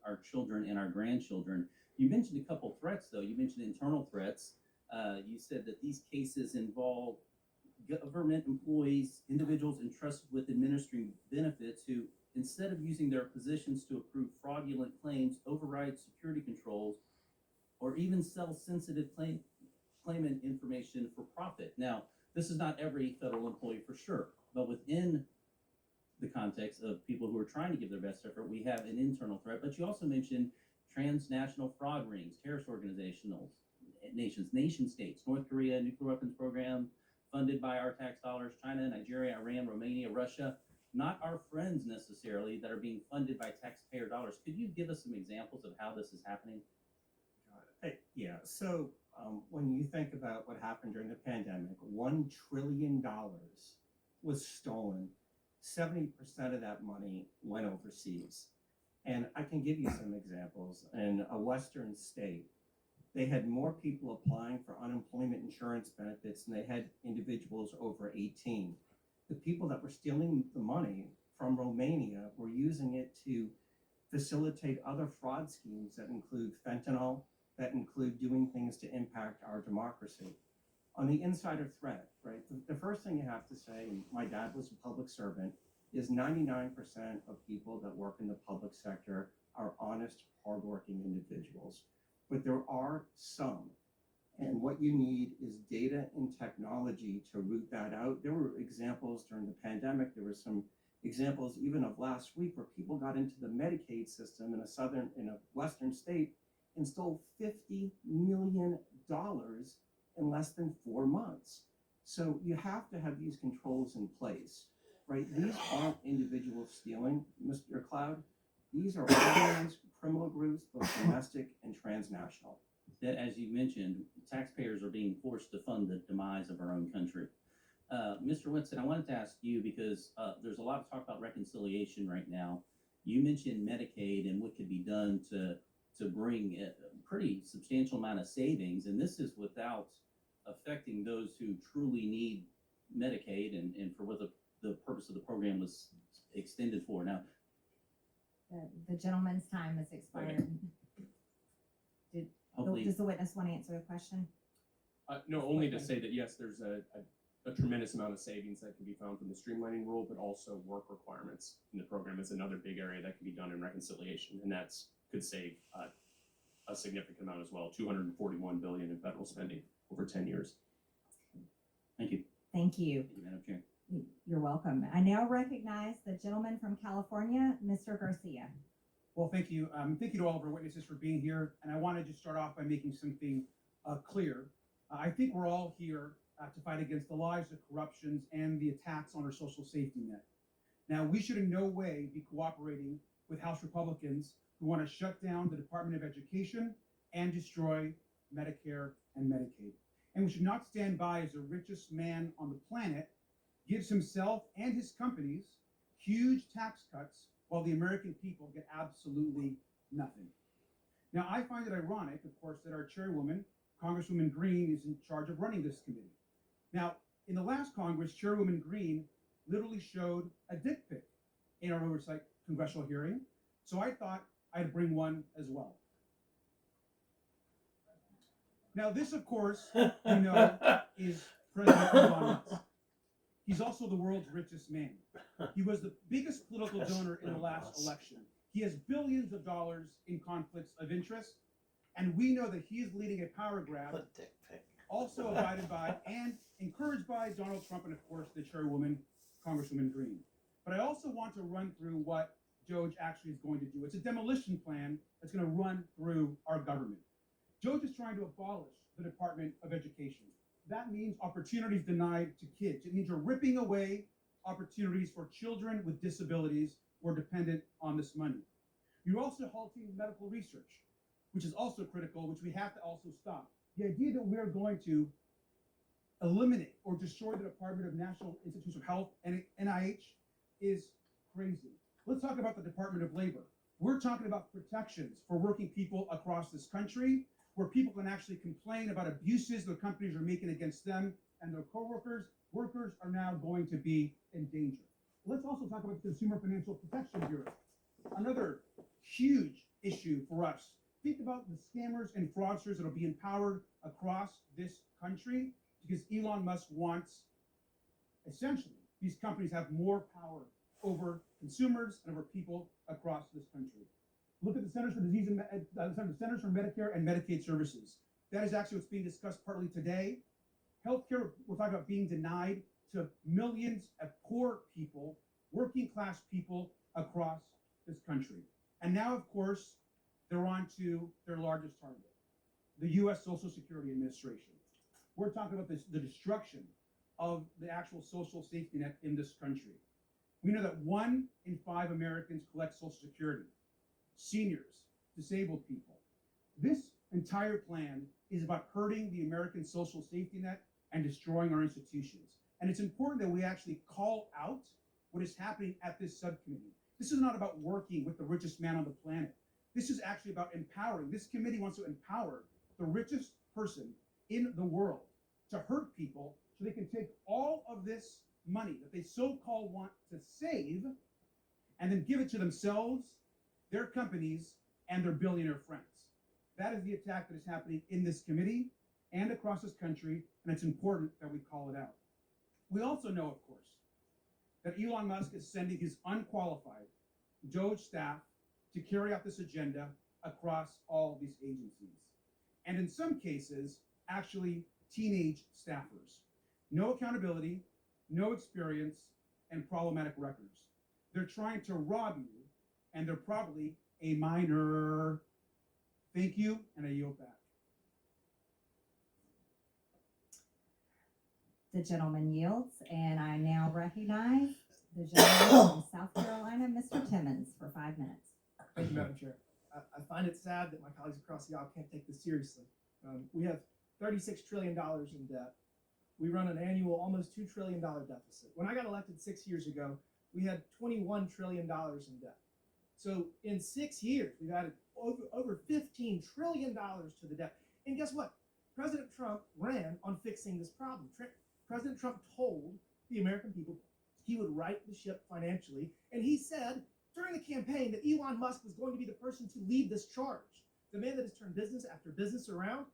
our children and our grandchildren. You mentioned a couple threats, though. You mentioned internal threats. You said that these cases involve government employees, individuals entrusted with administering benefits who, instead of using their positions to approve fraudulent claims, override security controls, or even sell sensitive claimant information for profit. Now, this is not every federal employee for sure, but within the context of people who are trying to give their best effort, we have an internal threat. But you also mentioned transnational fraud rings, terrorist nations, nation states, North Korea, nuclear weapons program, funded by our tax dollars, China, Nigeria, Iran, Romania, Russia, not our friends necessarily that are being funded by taxpayer dollars. Could you give us some examples of how this is happening? Yeah, so when you think about what happened during the pandemic, $1 trillion was stolen. 70% of that money went overseas. And I can give you some examples. In a Western state, they had more people applying for unemployment insurance benefits than they had individuals over 18. The people that were stealing the money from Romania were using it to facilitate other fraud schemes that include fentanyl, that include doing things to impact our democracy. On the insider threat, right, the first thing you have to say, and my dad was a public servant, is 99% of people that work in the public sector are honest, hardworking individuals. But there are some, and what you need is data and technology to root that out. There were examples during the pandemic. There were some examples even of last week where people got into the Medicaid system in a Western state and stole $50 million in less than 4 months. So you have to have these controls in place, right? These aren't individuals stealing, Mr. Cloud. These are organized criminal groups, both domestic and transnational. That, as you mentioned, taxpayers are being forced to fund the demise of our own country. Mr. Winston, I wanted to ask you, because there's a lot of talk about reconciliation right now. You mentioned Medicaid and what could be done to bring a pretty substantial amount of savings, and this is without affecting those who truly need Medicaid and for what the purpose of the program was extended for. Now, the gentleman's time has expired. Does the witness want to answer the question? No, only to say that yes, there's a tremendous amount of savings that can be found from the streamlining rule, but also work requirements in the program is another big area that can be done in reconciliation, and could save a significant amount as well. $241 billion in federal spending over 10 years. thank you. Thank you. Thank you, Madam Chair. You're welcome. I now recognize the gentleman from California, Mr. Garcia. Well, thank you. Thank you to all of our witnesses for being here. And I want to just start off by making something clear. I think we're all here to fight against the lies, the corruptions, and the attacks on our social safety net. Now, we should in no way be cooperating with House Republicans who want to shut down the Department of Education and destroy Medicare and Medicaid. And we should not stand by as the richest man on the planet gives himself and his companies huge tax cuts while the American people get absolutely nothing. Now, I find it ironic, of course, that our chairwoman, Congresswoman Greene, is in charge of running this committee. Now, in the last Congress, Chairwoman Greene literally showed a dick pic in our oversight congressional hearing, so I thought I'd bring one as well. Now, this, of course, is President Elon Musk. He's also the world's richest man. He was the biggest political donor in the last election. He has billions of dollars in conflicts of interest, and we know that he is leading a power grab, also abided by and encouraged by Donald Trump and, of course, the chairwoman, Congresswoman Greene. But I also want to run through what DOGE actually is going to do. It's a demolition plan that's going to run through our government. DOGE is trying to abolish the Department of Education. That means opportunities denied to kids. It means you're ripping away opportunities for children with disabilities who are dependent on this money. You're also halting medical research, which is also critical, which we have to also stop. The idea that we're going to eliminate or destroy the Department of National Institutes of Health and NIH is crazy. Let's talk about the Department of Labor. We're talking about protections for working people across this country, where people can actually complain about abuses their companies are making against them and their coworkers. Workers are now going to be in danger. Let's also talk about the Consumer Financial Protection Bureau, another huge issue for us. Think about the scammers and fraudsters that will be empowered across this country because Elon Musk wants, essentially, these companies have more power over consumers and over people across this country. Look at the Centers for Disease and the Centers for Medicare and Medicaid Services. That is actually what's being discussed partly today. Healthcare, we're talking about being denied to millions of poor people, working class people across this country. And now, of course, they're on to their largest target, the U.S. Social Security Administration. We're talking about the destruction of the actual social safety net in this country. We know that 1 in 5 Americans collect Social Security, seniors, disabled people. This entire plan is about hurting the American social safety net and destroying our institutions. And it's important that we actually call out what is happening at this subcommittee. This is not about working with the richest man on the planet. This is actually about empowering. This committee wants to empower the richest person in the world to hurt people so they can take all of this money that they so-called want to save and then give it to themselves, their companies, and their billionaire friends. That is the attack that is happening in this committee and across this country, and it's important that we call it out. We also know, of course, that Elon Musk is sending his unqualified DOGE staff to carry out this agenda across all these agencies. And in some cases, actually teenage staffers. No accountability, no experience, and problematic records. They're trying to rob you, and they're probably a minor. Thank you, and I yield back. The gentleman yields, and I now recognize the gentleman from South Carolina, Mr. Timmons, for 5 minutes. Thank you, Madam Chair. I find it sad that my colleagues across the aisle can't take this seriously. We have $36 trillion in debt. We run an annual almost $2 trillion deficit. When I got elected 6 years ago, we had $21 trillion in debt. So in 6 years, we've added over $15 trillion to the debt. And guess what? President Trump ran on fixing this problem. President Trump told the American people he would right the ship financially, and he said during the campaign that Elon Musk was going to be the person to lead this charge. The man that has turned business after business around,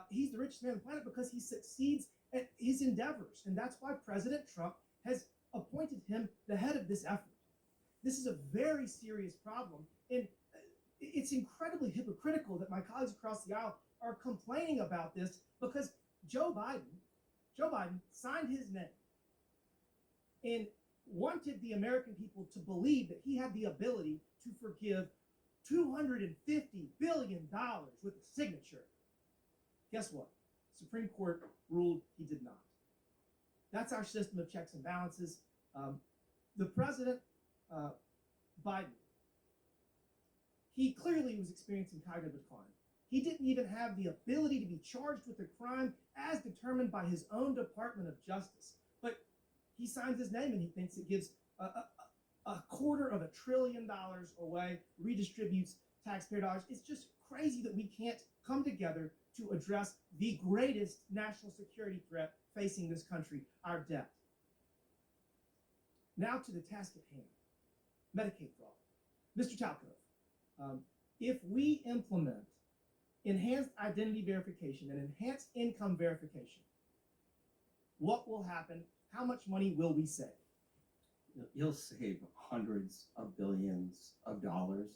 he's the richest man on the planet because he succeeds at his endeavors, and that's why President Trump has appointed him the head of this effort. This is a very serious problem, and it's incredibly hypocritical that my colleagues across the aisle are complaining about this because Joe Biden signed his name and wanted the American people to believe that he had the ability to forgive $250 billion with a signature. Guess what? Supreme Court ruled he did not. That's our system of checks and balances. The president, Biden, he clearly was experiencing cognitive decline. He didn't even have the ability to be charged with a crime as determined by his own Department of Justice. But he signs his name and he thinks it gives a $250 billion away, redistributes taxpayer dollars. It's just crazy that we can't come together to address the greatest national security threat facing this country, our debt. Now to the task at hand, Medicaid fraud. Mr. Talcott, if we implement enhanced identity verification and enhanced income verification, what will happen? How much money will we save? You'll save hundreds of billions of dollars.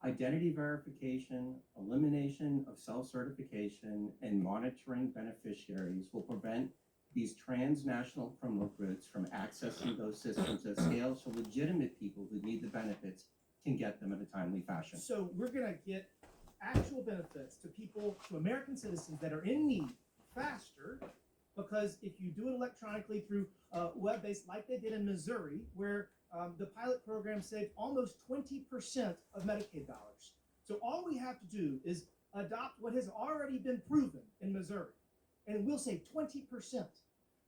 Identity verification, elimination of self-certification, and monitoring beneficiaries will prevent these transnational criminal groups from accessing those systems at scale so legitimate people who need the benefits can get them in a timely fashion. So we're going to get actual benefits to people, to American citizens that are in need faster, because if you do it electronically through web-based, like they did in Missouri, where the pilot program saved almost 20% of Medicaid dollars. So all we have to do is adopt what has already been proven in Missouri, and we'll save 20%.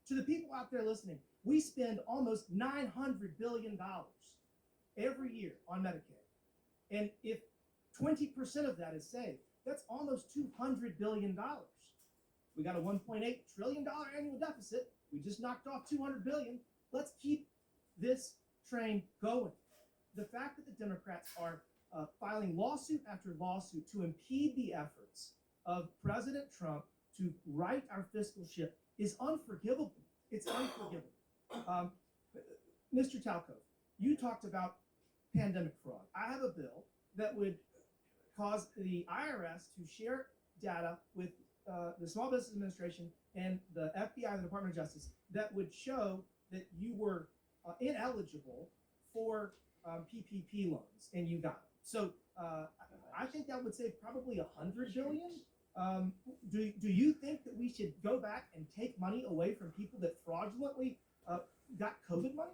To the people out there listening, we spend almost $900 billion every year on Medicaid. And if 20% of that is saved, that's almost $200 billion. We got a $1.8 trillion annual deficit. We just knocked off $200 billion. Let's keep this train going. The fact that the Democrats are filing lawsuit after lawsuit to impede the efforts of President Trump to right our fiscal ship is unforgivable. It's unforgivable. Mr. Talco, you talked about pandemic fraud. I have a bill that would cause the IRS to share data with the Small Business Administration and the FBI, the Department of Justice, that would show that you were ineligible for PPP loans, and you got them. So I think that would save probably $100 billion. Do you think that we should go back and take money away from people that fraudulently got COVID money?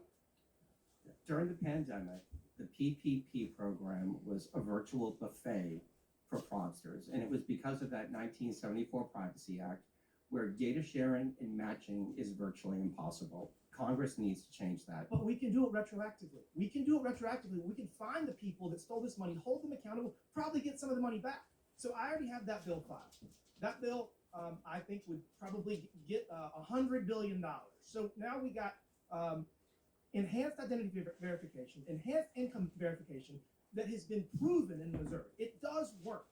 During the pandemic, the PPP program was a virtual buffet for fraudsters, and it was because of that 1974 Privacy Act, where data sharing and matching is virtually impossible. Congress needs to change that. But we can do it retroactively. We can do it retroactively. We can find the people that stole this money, hold them accountable, probably get some of the money back. So I already have that bill filed. That bill, I think, would probably get $100 billion. So now we got enhanced identity verification, enhanced income verification that has been proven in Missouri. It does work.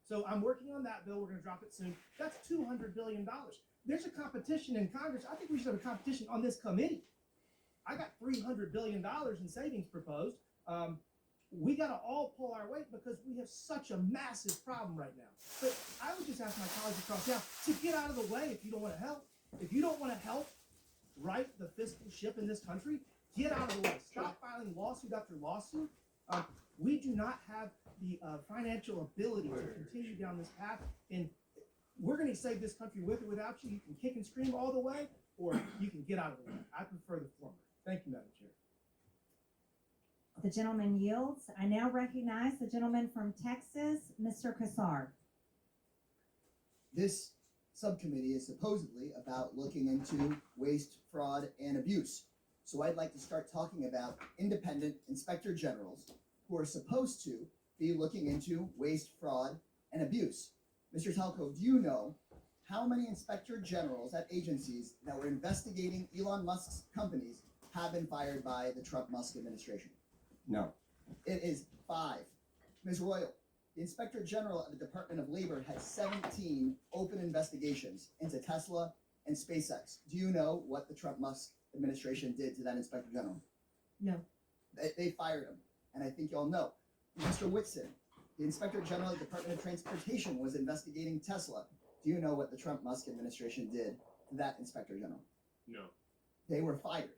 So I'm working on that bill. We're going to drop it soon. That's $200 billion. There's a competition in Congress. I think we should have a competition on this committee. I got $300 billion in savings proposed. We got to all pull our weight because we have such a massive problem right now. But I would just ask my colleagues across town to get out of the way if you don't want to help. If you don't want to help right the fiscal ship in this country, get out of the way. Stop filing lawsuit after lawsuit. We do not have the financial ability to continue down this path, and we're going to save this country with or without you. You can kick and scream all the way, or you can get out of the way. I prefer the former. Thank you, Madam Chair. The gentleman yields. I now recognize the gentleman from Texas, Mr. Cassar. This subcommittee is supposedly about looking into waste, fraud, and abuse. So I'd like to start talking about independent inspector generals who are supposed to be looking into waste, fraud, and abuse. Mr. Talco, do you know how many inspector generals at agencies that were investigating Elon Musk's companies have been fired by the Trump-Musk administration? No. It is 5. Ms. Royal, the Inspector General of the Department of Labor had 17 open investigations into Tesla and SpaceX. Do you know what the Trump-Musk administration did to that Inspector General? No. They fired him, and I think y'all know. Mr. Whitson, the Inspector General of the Department of Transportation was investigating Tesla. Do you know what the Trump-Musk administration did to that Inspector General? No. They were fired.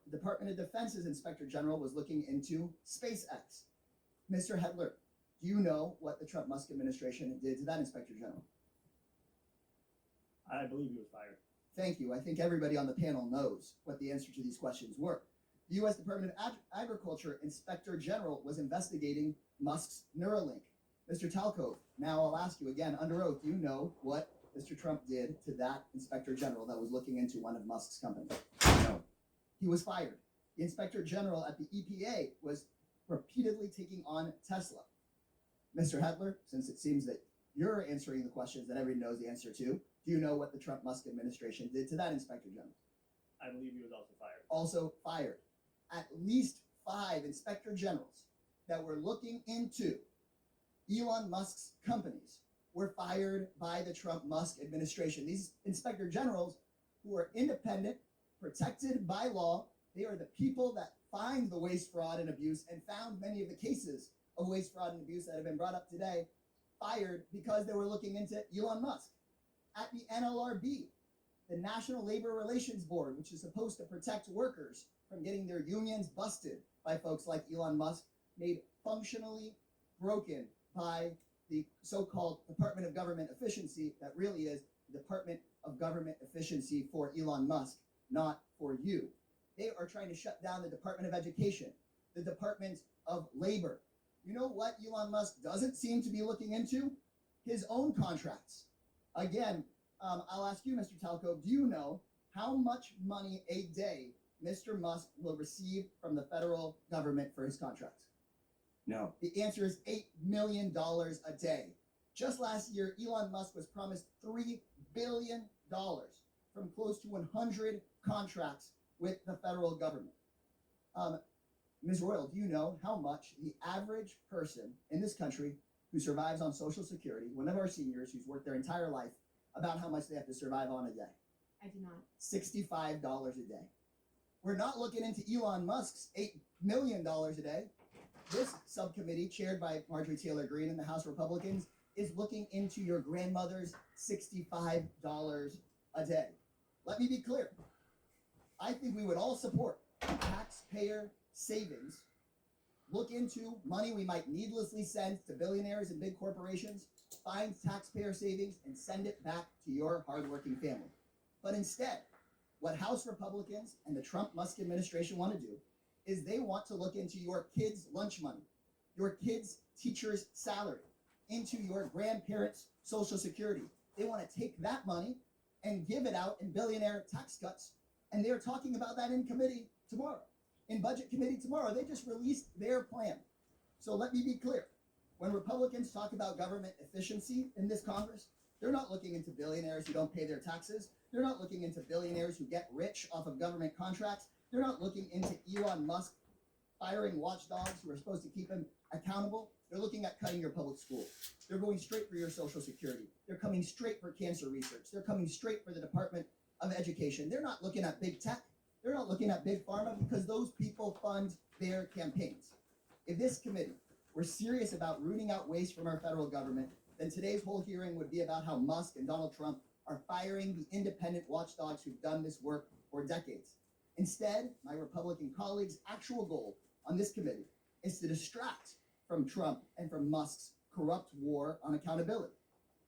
The Department of Defense's Inspector General was looking into SpaceX. Mr. Hedler, do you know what the Trump-Musk administration did to that Inspector General? I believe he was fired. Thank you. I think everybody on the panel knows what the answer to these questions were. The U.S. Department of Agriculture Inspector General was investigating Musk's Neuralink. Mr. Talcove, now I'll ask you again under oath, do you know what Mr. Trump did to that Inspector General that was looking into one of Musk's companies? No. He was fired. The Inspector General at the EPA was repeatedly taking on Tesla. Mr. Hedler, since it seems that you're answering the questions that everybody knows the answer to, do you know what the Trump-Musk administration did to that Inspector General? I believe he was also fired. Also fired. At least 5 Inspector Generals that were looking into Elon Musk's companies were fired by the Trump-Musk administration. These Inspector Generals, who are independent, protected by law, they are the people that find the waste, fraud, and abuse and found many of the cases of waste, fraud, and abuse that have been brought up today, fired because they were looking into Elon Musk. At the NLRB, the National Labor Relations Board, which is supposed to protect workers from getting their unions busted by folks like Elon Musk, made functionally broken by the so-called Department of Government Efficiency that really is the Department of Government Efficiency for Elon Musk, not for you. They are trying to shut down the Department of Education, the Department of Labor. You know what Elon Musk doesn't seem to be looking into? His own contracts. Again, I'll ask you, Mr. Talco, do you know how much money a day Mr. Musk will receive from the federal government for his contracts? No. The answer is $8 million a day. Just last year, Elon Musk was promised $3 billion from close to 100 contracts with the federal government. Ms. Royal, do you know how much the average person in this country who survives on Social Security, one of our seniors who's worked their entire life, about how much they have to survive on a day? I do not. $65 a day. We're not looking into Elon Musk's $8 million a day. This subcommittee, chaired by Marjorie Taylor Greene and the House Republicans, is looking into your grandmother's $65 a day. Let me be clear. I think we would all support taxpayer savings. Look into money we might needlessly send to billionaires and big corporations, find taxpayer savings, and send it back to your hardworking family. But instead, what House Republicans and the Trump-Musk administration want to do is they want to look into your kids' lunch money, your kids' teacher's salary, into your grandparents' Social Security. They want to take that money and give it out in billionaire tax cuts. And they're talking about that in committee tomorrow, in budget committee tomorrow. They just released their plan. So let me be clear. When Republicans talk about government efficiency in this Congress, they're not looking into billionaires who don't pay their taxes. They're not looking into billionaires who get rich off of government contracts. They're not looking into Elon Musk firing watchdogs who are supposed to keep him accountable. They're looking at cutting your public schools. They're going straight for your Social Security. They're coming straight for cancer research. They're coming straight for the Department of Education. They're not looking at big tech. They're not looking at big pharma because those people fund their campaigns. If this committee were serious about rooting out waste from our federal government, then today's whole hearing would be about how Musk and Donald Trump are firing the independent watchdogs who've done this work for decades. Instead, my Republican colleagues' actual goal on this committee is to distract from Trump and from Musk's corrupt war on accountability.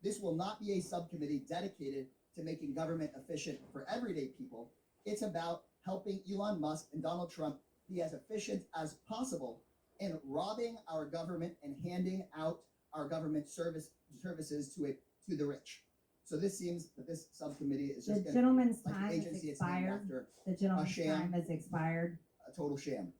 This will not be a subcommittee dedicated to making government efficient for everyday people. It's about helping Elon Musk and Donald Trump be as efficient as possible in robbing our government and handing out our government services to the rich. So this seems that this subcommittee is The just going to gentleman's like time an has agency it's named expired. after The gentleman's sham. time has expired. a total sham.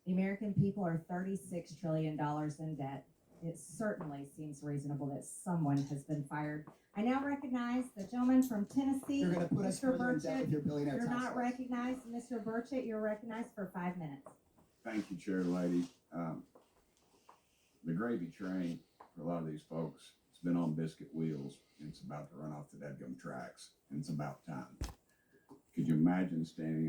The American people are $36 trillion in debt. It certainly seems reasonable that someone has been fired. I now recognize the gentleman from Tennessee, You're going to put us Mr. further in debt with Burchett. your billionaire You're tax not laws. recognized, Mr. Burchett. You're recognized for 5 minutes. Thank you, Chair Lady. The gravy train for a lot of these folks, it's been on biscuit wheels, and it's about to run off the deadgum tracks, and it's about time. Could you imagine standing